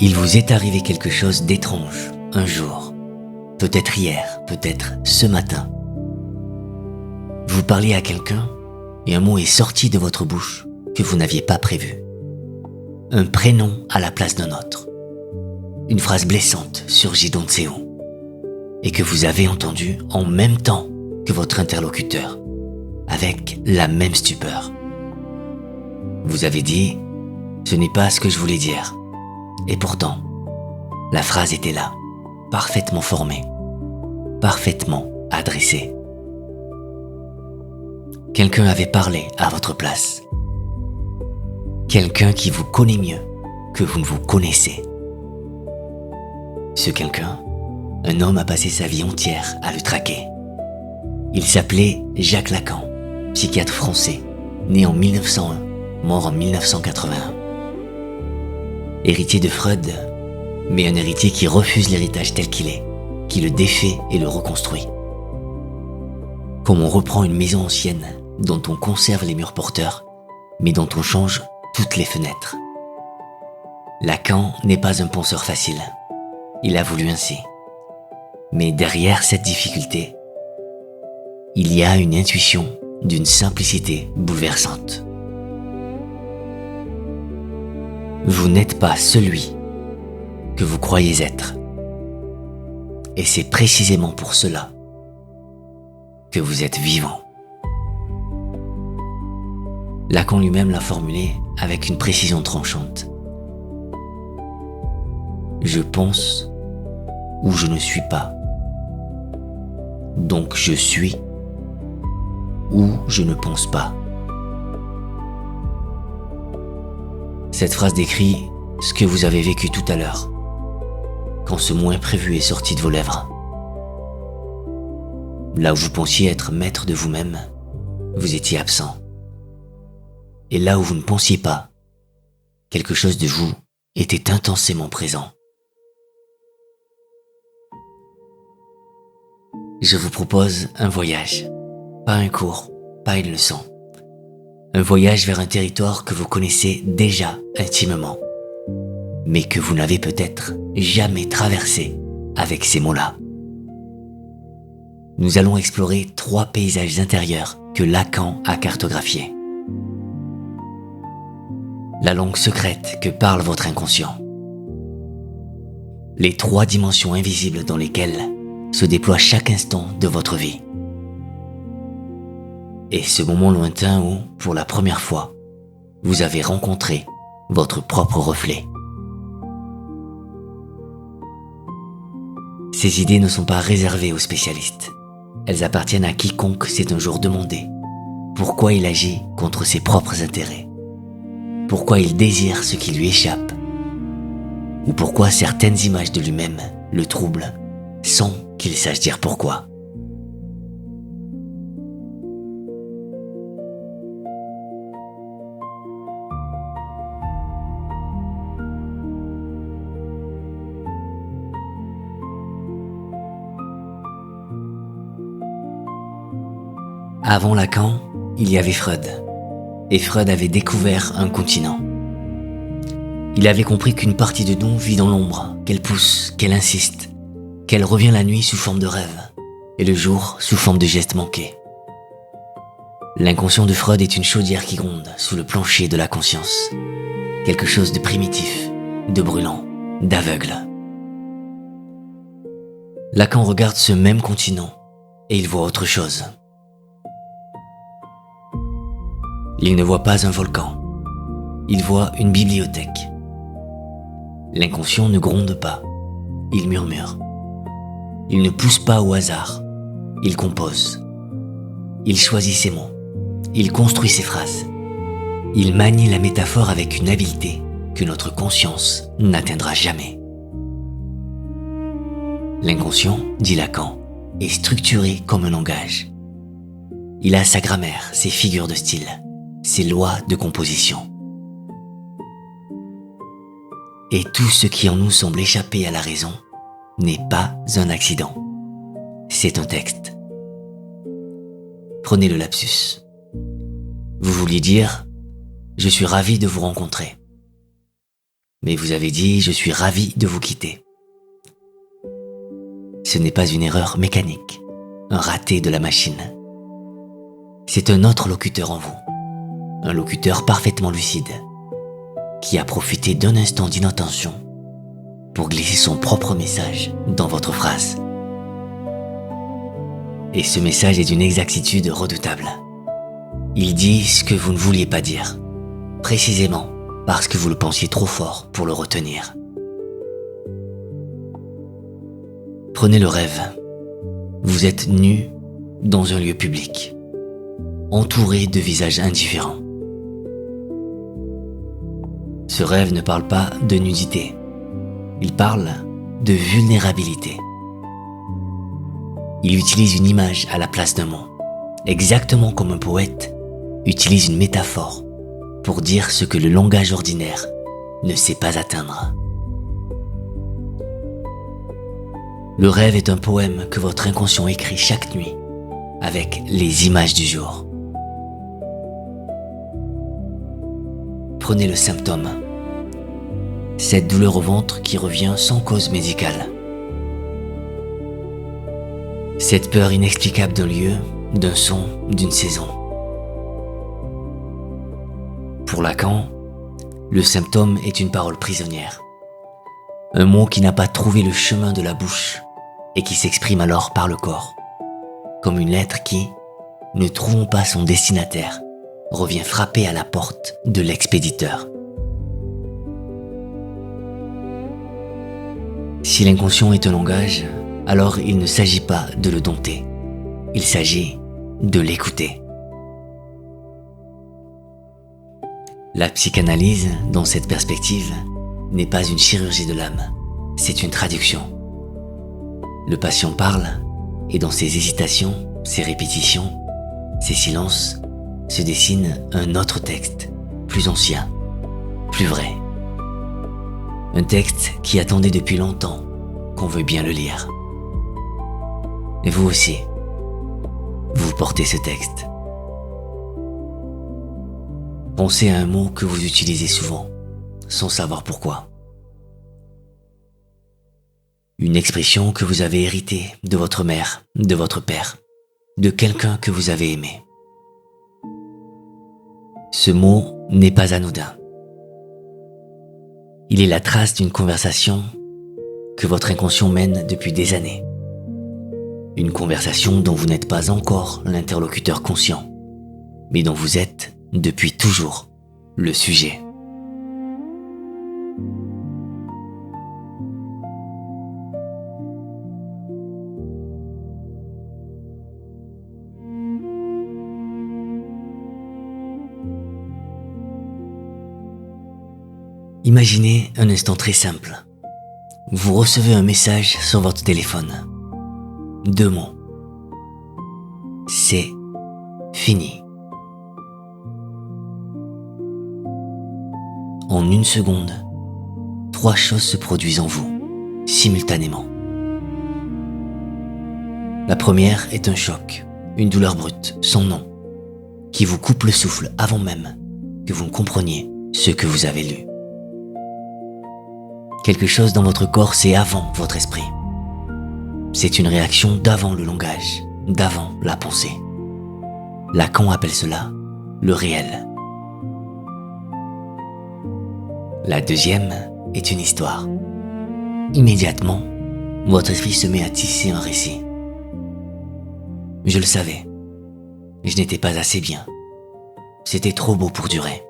Il vous est arrivé quelque chose d'étrange un jour, peut-être hier, peut-être ce matin. Vous parliez à quelqu'un et un mot est sorti de votre bouche que vous n'aviez pas prévu. Un prénom à la place d'un autre. Une phrase blessante surgit d'on ne sait où et que vous avez entendue en même temps que votre interlocuteur, avec la même stupeur. Vous avez dit « Ce n'est pas ce que je voulais dire ». Et pourtant, la phrase était là, parfaitement formée, parfaitement adressée. Quelqu'un avait parlé à votre place. Quelqu'un qui vous connaît mieux que vous ne vous connaissez. Ce quelqu'un, un homme a passé sa vie entière à le traquer. Il s'appelait Jacques Lacan, psychiatre français, né en 1901, mort en 1981. Héritier de Freud, mais un héritier qui refuse l'héritage tel qu'il est, qui le défait et le reconstruit. Comme on reprend une maison ancienne, dont on conserve les murs porteurs, mais dont on change toutes les fenêtres. Lacan n'est pas un penseur facile. Il a voulu ainsi. Mais derrière cette difficulté, il y a une intuition d'une simplicité bouleversante. Vous n'êtes pas celui que vous croyez être. Et c'est précisément pour cela que vous êtes vivant. Lacan lui-même l'a formulé avec une précision tranchante. Je pense ou je ne suis pas. Donc je suis ou je ne pense pas. Cette phrase décrit ce que vous avez vécu tout à l'heure, quand ce mot imprévu est sorti de vos lèvres. Là où vous pensiez être maître de vous-même, vous étiez absent. Et là où vous ne pensiez pas, quelque chose de vous était intensément présent. Je vous propose un voyage, pas un cours, pas une leçon. Un voyage vers un territoire que vous connaissez déjà intimement, mais que vous n'avez peut-être jamais traversé avec ces mots-là. Nous allons explorer 3 paysages intérieurs que Lacan a cartographiés. La langue secrète que parle votre inconscient. Les 3 dimensions invisibles dans lesquelles se déploie chaque instant de votre vie. Et ce moment lointain où, pour la première fois, vous avez rencontré votre propre reflet. Ces idées ne sont pas réservées aux spécialistes. Elles appartiennent à quiconque s'est un jour demandé pourquoi il agit contre ses propres intérêts, pourquoi il désire ce qui lui échappe, ou pourquoi certaines images de lui-même le troublent sans qu'il sache dire pourquoi. Avant Lacan, il y avait Freud. Et Freud avait découvert un continent. Il avait compris qu'une partie de nous vit dans l'ombre, qu'elle pousse, qu'elle insiste, qu'elle revient la nuit sous forme de rêve, et le jour sous forme de gestes manqués. L'inconscient de Freud est une chaudière qui gronde sous le plancher de la conscience. Quelque chose de primitif, de brûlant, d'aveugle. Lacan regarde ce même continent, et il voit autre chose. Il ne voit pas un volcan, il voit une bibliothèque. L'inconscient ne gronde pas, il murmure. Il ne pousse pas au hasard, il compose. Il choisit ses mots, il construit ses phrases. Il manie la métaphore avec une habileté que notre conscience n'atteindra jamais. L'inconscient, dit Lacan, est structuré comme un langage. Il a sa grammaire, ses figures de style, ses lois de composition. Et tout ce qui en nous semble échapper à la raison n'est pas un accident. C'est un texte. Prenez le lapsus. Vous vouliez dire « Je suis ravi de vous rencontrer ». mais vous avez dit « Je suis ravi de vous quitter ». Ce n'est pas une erreur mécanique, un raté de la machine. C'est un autre locuteur en vous, un locuteur parfaitement lucide, qui a profité d'un instant d'inattention pour glisser son propre message dans votre phrase. Et ce message est d'une exactitude redoutable. Il dit ce que vous ne vouliez pas dire, précisément parce que vous le pensiez trop fort pour le retenir. Prenez le rêve. Vous êtes nu dans un lieu public, entouré de visages indifférents. Ce rêve ne parle pas de nudité, il parle de vulnérabilité. Il utilise une image à la place d'un mot, exactement comme un poète utilise une métaphore pour dire ce que le langage ordinaire ne sait pas atteindre. Le rêve est un poème que votre inconscient écrit chaque nuit avec les images du jour. Prenez le symptôme. Cette douleur au ventre qui revient sans cause médicale. Cette peur inexplicable d'un lieu, d'un son, d'une saison. Pour Lacan, le symptôme est une parole prisonnière. Un mot qui n'a pas trouvé le chemin de la bouche et qui s'exprime alors par le corps. Comme une lettre qui, ne trouvant pas son destinataire, revient frapper à la porte de l'expéditeur. Si l'inconscient est un langage, alors il ne s'agit pas de le dompter. Il s'agit de l'écouter. La psychanalyse, dans cette perspective, n'est pas une chirurgie de l'âme, c'est une traduction. Le patient parle, et dans ses hésitations, ses répétitions, ses silences, se dessine un autre texte, plus ancien, plus vrai. Un texte qui attendait depuis longtemps qu'on veuille bien le lire. Et vous aussi, vous portez ce texte. Pensez à un mot que vous utilisez souvent, sans savoir pourquoi. Une expression que vous avez héritée de votre mère, de votre père, de quelqu'un que vous avez aimé. Ce mot n'est pas anodin. Il est la trace d'une conversation que votre inconscient mène depuis des années. Une conversation dont vous n'êtes pas encore l'interlocuteur conscient, mais dont vous êtes, depuis toujours, le sujet. Imaginez un instant très simple. Vous recevez un message sur votre téléphone. 2 mots. C'est fini. En 1 seconde, 3 choses se produisent en vous, simultanément. La première est un choc, une douleur brute, sans nom, qui vous coupe le souffle avant même que vous ne compreniez ce que vous avez lu. Quelque chose dans votre corps, c'est avant votre esprit. C'est une réaction d'avant le langage, d'avant la pensée. Lacan appelle cela le réel. La deuxième est une histoire. Immédiatement, votre esprit se met à tisser un récit. Je le savais. Je n'étais pas assez bien. C'était trop beau pour durer.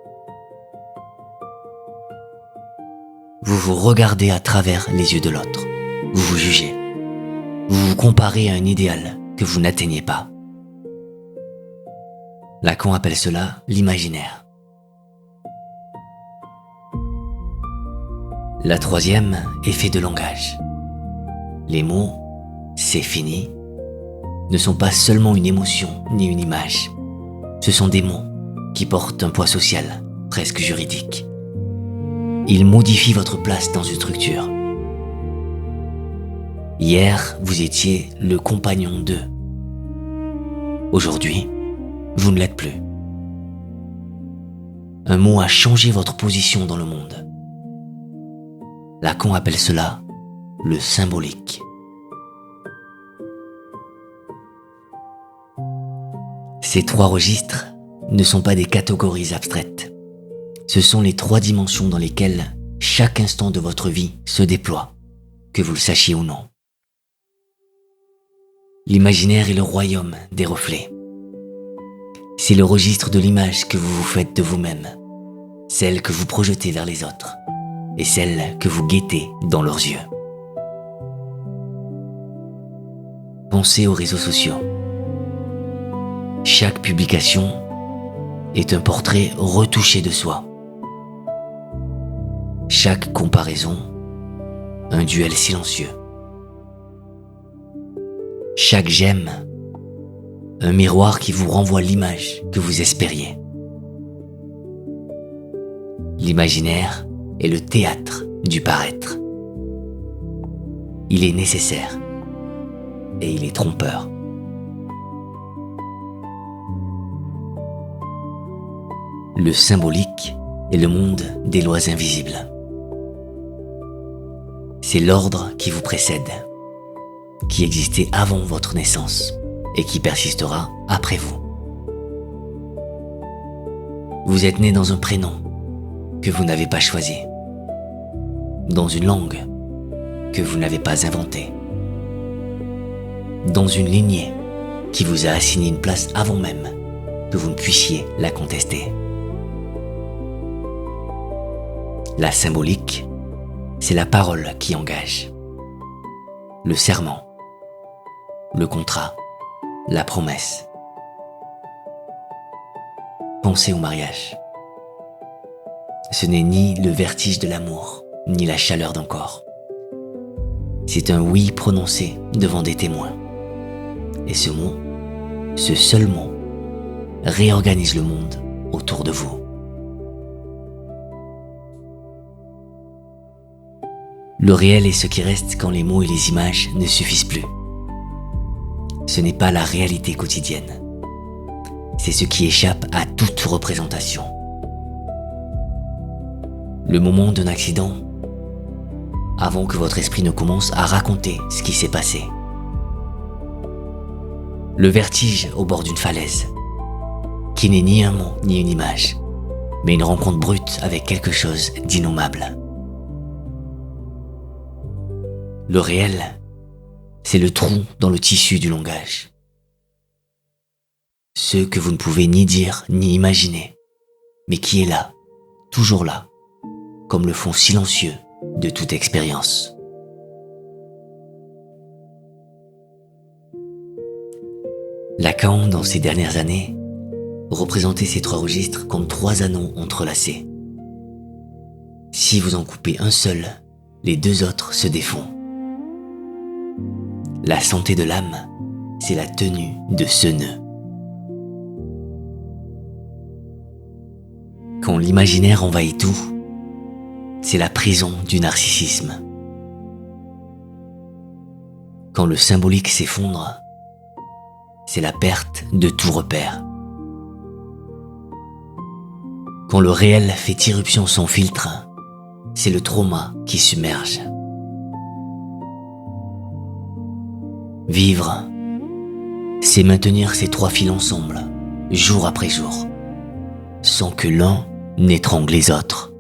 Vous vous regardez à travers les yeux de l'autre. Vous vous jugez. Vous vous comparez à un idéal que vous n'atteignez pas. Lacan appelle cela l'imaginaire. La troisième est faite de langage. Les mots « c'est fini » ne sont pas seulement une émotion ni une image. Ce sont des mots qui portent un poids social, presque juridique. Ils modifient votre place dans une structure. Hier, vous étiez le compagnon d'eux. Aujourd'hui, vous ne l'êtes plus. Un mot a changé votre position dans le monde. Lacan appelle cela le symbolique. Ces 3 registres ne sont pas des catégories abstraites. Ce sont les 3 dimensions dans lesquelles chaque instant de votre vie se déploie, que vous le sachiez ou non. L'imaginaire est le royaume des reflets. C'est le registre de l'image que vous vous faites de vous-même, celle que vous projetez vers les autres et celle que vous guettez dans leurs yeux. Pensez aux réseaux sociaux. Chaque publication est un portrait retouché de soi. Chaque comparaison, un duel silencieux. Chaque j'aime, un miroir qui vous renvoie l'image que vous espériez. L'imaginaire est le théâtre du paraître. Il est nécessaire et il est trompeur. Le symbolique est le monde des lois invisibles. C'est l'ordre qui vous précède, qui existait avant votre naissance et qui persistera après vous. Vous êtes né dans un prénom que vous n'avez pas choisi, dans une langue que vous n'avez pas inventée, dans une lignée qui vous a assigné une place avant même que vous ne puissiez la contester. La symbolique, c'est la parole qui engage. Le serment, le contrat, la promesse. Pensez au mariage. Ce n'est ni le vertige de l'amour, ni la chaleur d'un corps. C'est un oui prononcé devant des témoins. Et ce mot, ce seul mot, réorganise le monde autour de vous. Le réel est ce qui reste quand les mots et les images ne suffisent plus. Ce n'est pas la réalité quotidienne. C'est ce qui échappe à toute représentation. Le moment d'un accident, avant que votre esprit ne commence à raconter ce qui s'est passé. Le vertige au bord d'une falaise, qui n'est ni un mot ni une image, mais une rencontre brute avec quelque chose d'innommable. Le réel, c'est le trou dans le tissu du langage. Ce que vous ne pouvez ni dire ni imaginer, mais qui est là, toujours là, comme le fond silencieux de toute expérience. Lacan, dans ces dernières années, représentait ces 3 registres comme 3 anneaux entrelacés. Si vous en coupez un seul, les 2 autres se défont. La santé de l'âme, c'est la tenue de ce nœud. Quand l'imaginaire envahit tout, c'est la prison du narcissisme. Quand le symbolique s'effondre, c'est la perte de tout repère. Quand le réel fait irruption sans filtre, c'est le trauma qui submerge. Vivre, c'est maintenir ces 3 fils ensemble, jour après jour, sans que l'un n'étrangle les autres.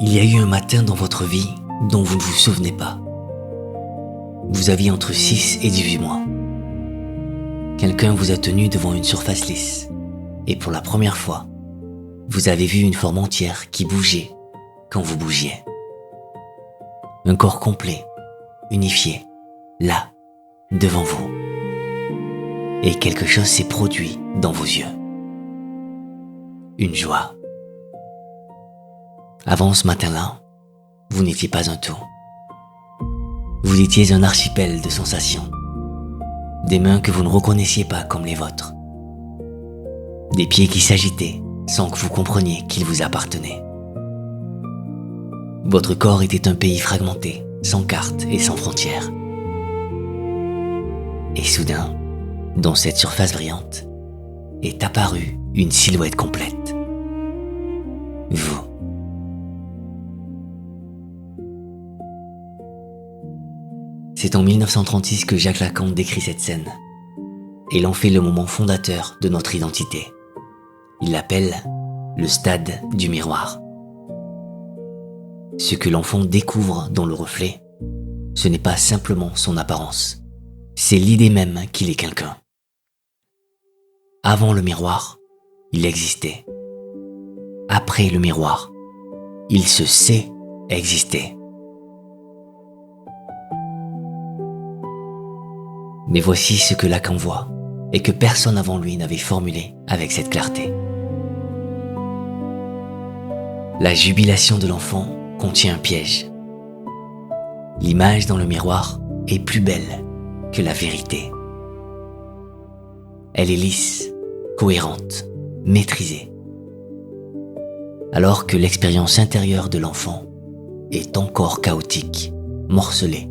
Il y a eu un matin dans votre vie dont vous ne vous souvenez pas. Vous aviez entre 6 et 18 mois. Quelqu'un vous a tenu devant une surface lisse et pour la première fois, vous avez vu une forme entière qui bougeait quand vous bougiez. Un corps complet, unifié, là, devant vous. Et quelque chose s'est produit dans vos yeux. Une joie. Avant ce matin-là, vous n'étiez pas un tout. Vous étiez un archipel de sensations. Des mains que vous ne reconnaissiez pas comme les vôtres. Des pieds qui s'agitaient sans que vous compreniez qu'ils vous appartenaient. Votre corps était un pays fragmenté, sans carte et sans frontières. Et soudain, dans cette surface brillante, est apparue une silhouette complète. Vous. C'est en 1936 que Jacques Lacan décrit cette scène. Et il en fait le moment fondateur de notre identité. Il l'appelle le stade du miroir. Ce que l'enfant découvre dans le reflet, ce n'est pas simplement son apparence, c'est l'idée même qu'il est quelqu'un. Avant le miroir, il existait. Après le miroir, il se sait exister. Mais voici ce que Lacan voit et que personne avant lui n'avait formulé avec cette clarté. La jubilation de l'enfant contient un piège. L'image dans le miroir est plus belle que la vérité. Elle est lisse, cohérente, maîtrisée. Alors que l'expérience intérieure de l'enfant est encore chaotique, morcelée,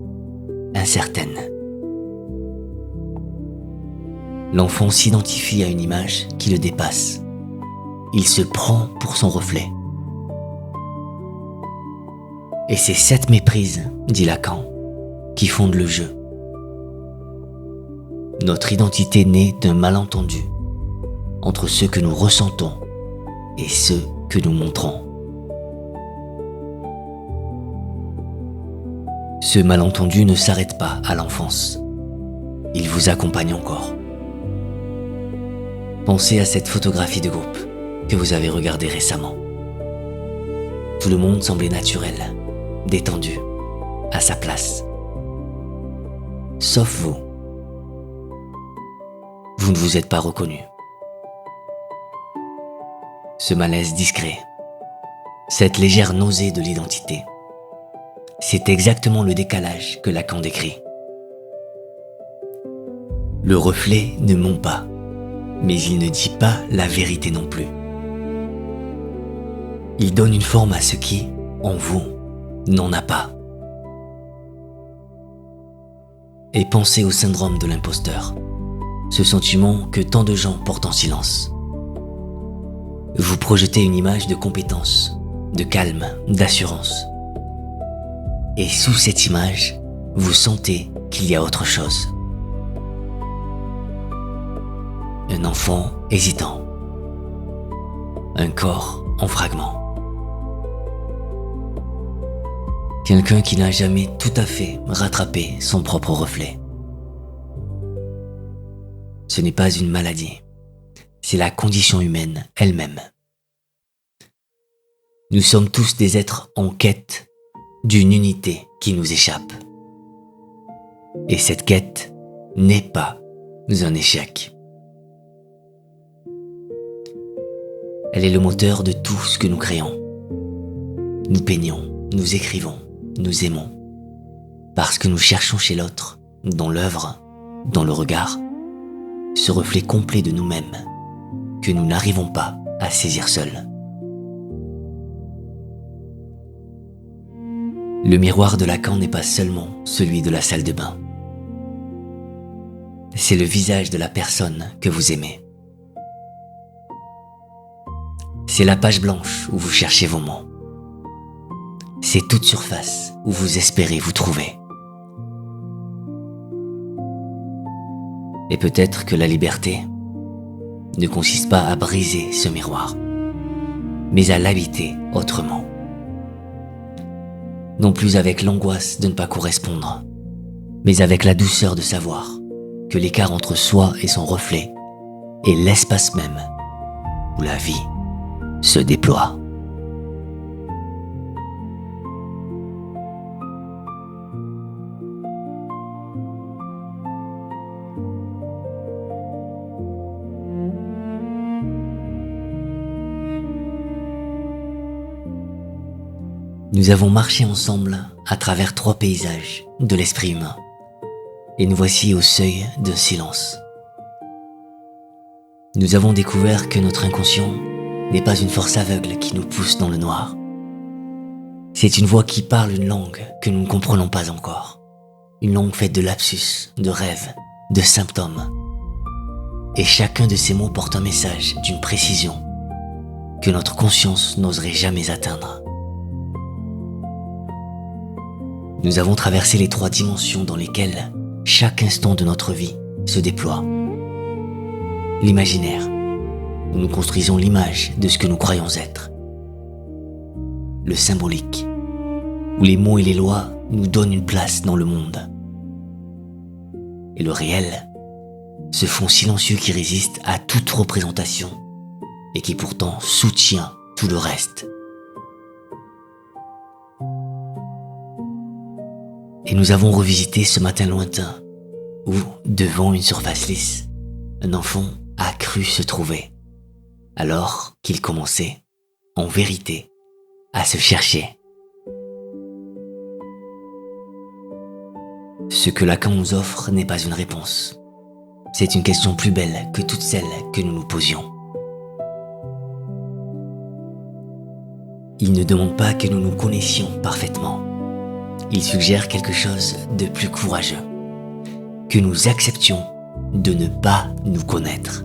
incertaine. L'enfant s'identifie à une image qui le dépasse. Il se prend pour son reflet. Et c'est cette méprise, dit Lacan, qui fonde le jeu. Notre identité naît d'un malentendu entre ce que nous ressentons et ce que nous montrons. Ce malentendu ne s'arrête pas à l'enfance. Il vous accompagne encore. Pensez à cette photographie de groupe que vous avez regardée récemment. Tout le monde semblait naturel, détendu, à sa place. Sauf vous. Vous ne vous êtes pas reconnu. Ce malaise discret, cette légère nausée de l'identité, c'est exactement le décalage que Lacan décrit. Le reflet ne ment pas, mais il ne dit pas la vérité non plus. Il donne une forme à ce qui, en vous, n'en a pas. Et pensez au syndrome de l'imposteur, ce sentiment que tant de gens portent en silence. Vous projetez une image de compétence, de calme, d'assurance. Et sous cette image, vous sentez qu'il y a autre chose. Un enfant hésitant. Un corps en fragments. Quelqu'un qui n'a jamais tout à fait rattrapé son propre reflet. Ce n'est pas une maladie, c'est la condition humaine elle-même. Nous sommes tous des êtres en quête d'une unité qui nous échappe. Et cette quête n'est pas un échec. Elle est le moteur de tout ce que nous créons. Nous peignons, nous écrivons, nous aimons, parce que nous cherchons chez l'autre, dans l'œuvre, dans le regard, ce reflet complet de nous-mêmes que nous n'arrivons pas à saisir seuls. Le miroir de Lacan n'est pas seulement celui de la salle de bain. C'est le visage de la personne que vous aimez. C'est la page blanche où vous cherchez vos mots. C'est toute surface où vous espérez vous trouver. Et peut-être que la liberté ne consiste pas à briser ce miroir, mais à l'habiter autrement. Non plus avec l'angoisse de ne pas correspondre, mais avec la douceur de savoir que l'écart entre soi et son reflet est l'espace même où la vie se déploie. Nous avons marché ensemble à travers 3 paysages de l'esprit humain, et nous voici au seuil d'un silence. Nous avons découvert que notre inconscient n'est pas une force aveugle qui nous pousse dans le noir. C'est une voix qui parle une langue que nous ne comprenons pas encore. Une langue faite de lapsus, de rêves, de symptômes. Et chacun de ces mots porte un message d'une précision que notre conscience n'oserait jamais atteindre. Nous avons traversé les 3 dimensions dans lesquelles chaque instant de notre vie se déploie. L'imaginaire, où nous construisons l'image de ce que nous croyons être. Le symbolique, où les mots et les lois nous donnent une place dans le monde. Et le réel, ce fond silencieux qui résiste à toute représentation et qui pourtant soutient tout le reste. Et nous avons revisité ce matin lointain où, devant une surface lisse, un enfant a cru se trouver, alors qu'il commençait, en vérité, à se chercher. Ce que Lacan nous offre n'est pas une réponse. C'est une question plus belle que toutes celles que nous nous posions. Il ne demande pas que nous nous connaissions parfaitement. Il suggère quelque chose de plus courageux. Que nous acceptions de ne pas nous connaître.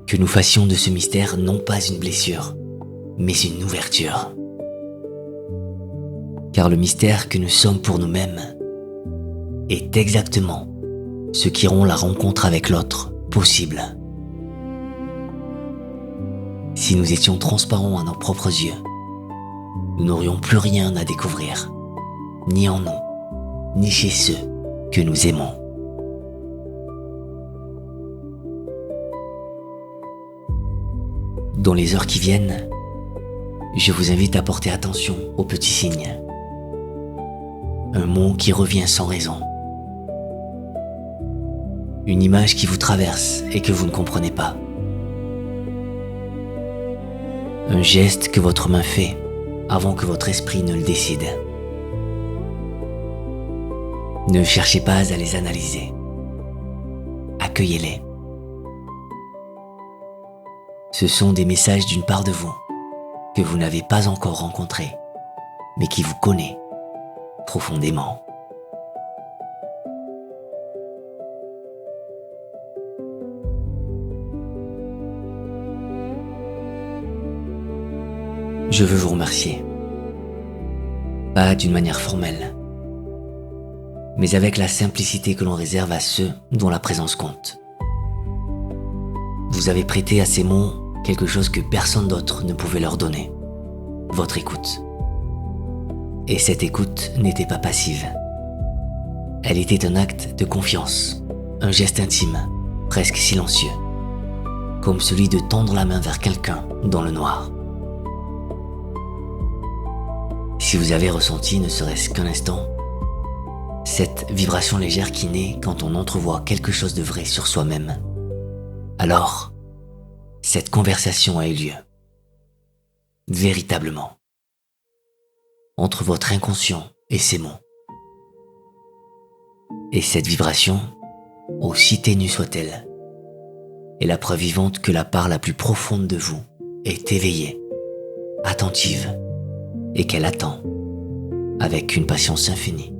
Que nous fassions de ce mystère non pas une blessure, mais une ouverture. Car le mystère que nous sommes pour nous-mêmes est exactement ce qui rend la rencontre avec l'autre possible. Si nous étions transparents à nos propres yeux, nous n'aurions plus rien à découvrir, ni en nous, ni chez ceux que nous aimons. Dans les heures qui viennent, je vous invite à porter attention aux petits signes. Un mot qui revient sans raison. Une image qui vous traverse et que vous ne comprenez pas. Un geste que votre main fait avant que votre esprit ne le décide. Ne cherchez pas à les analyser. Accueillez-les. Ce sont des messages d'une part de vous que vous n'avez pas encore rencontrée, mais qui vous connaît profondément. Je veux vous remercier. Pas d'une manière formelle, mais avec la simplicité que l'on réserve à ceux dont la présence compte. Vous avez prêté à ces mots quelque chose que personne d'autre ne pouvait leur donner, votre écoute. Et cette écoute n'était pas passive. Elle était un acte de confiance, un geste intime, presque silencieux, comme celui de tendre la main vers quelqu'un dans le noir. Si vous avez ressenti, ne serait-ce qu'un instant, cette vibration légère qui naît quand on entrevoit quelque chose de vrai sur soi-même, alors, cette conversation a eu lieu. Véritablement. Entre votre inconscient et ces mots. Et cette vibration, aussi ténue soit-elle, est la preuve vivante que la part la plus profonde de vous est éveillée, attentive, et qu'elle attend, avec une patience infinie,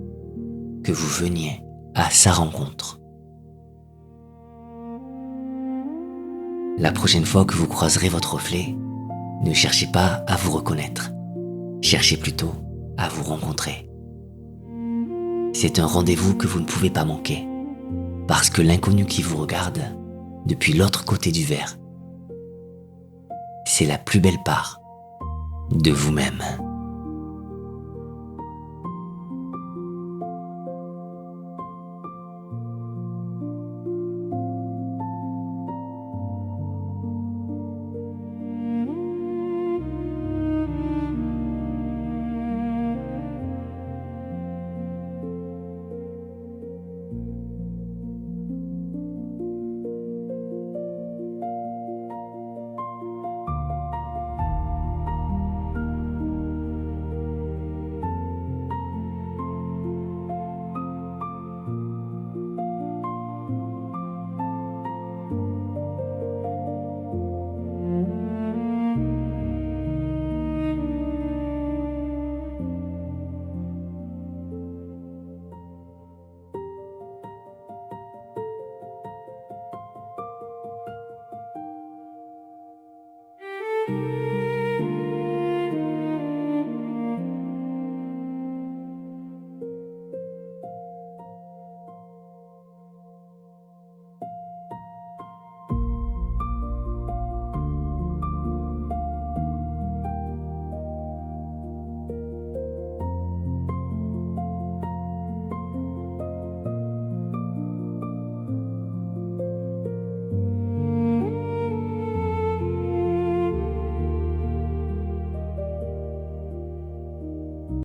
que vous veniez à sa rencontre. La prochaine fois que vous croiserez votre reflet, ne cherchez pas à vous reconnaître, cherchez plutôt à vous rencontrer. C'est un rendez-vous que vous ne pouvez pas manquer, parce que l'inconnu qui vous regarde, depuis l'autre côté du verre, c'est la plus belle part de vous-même.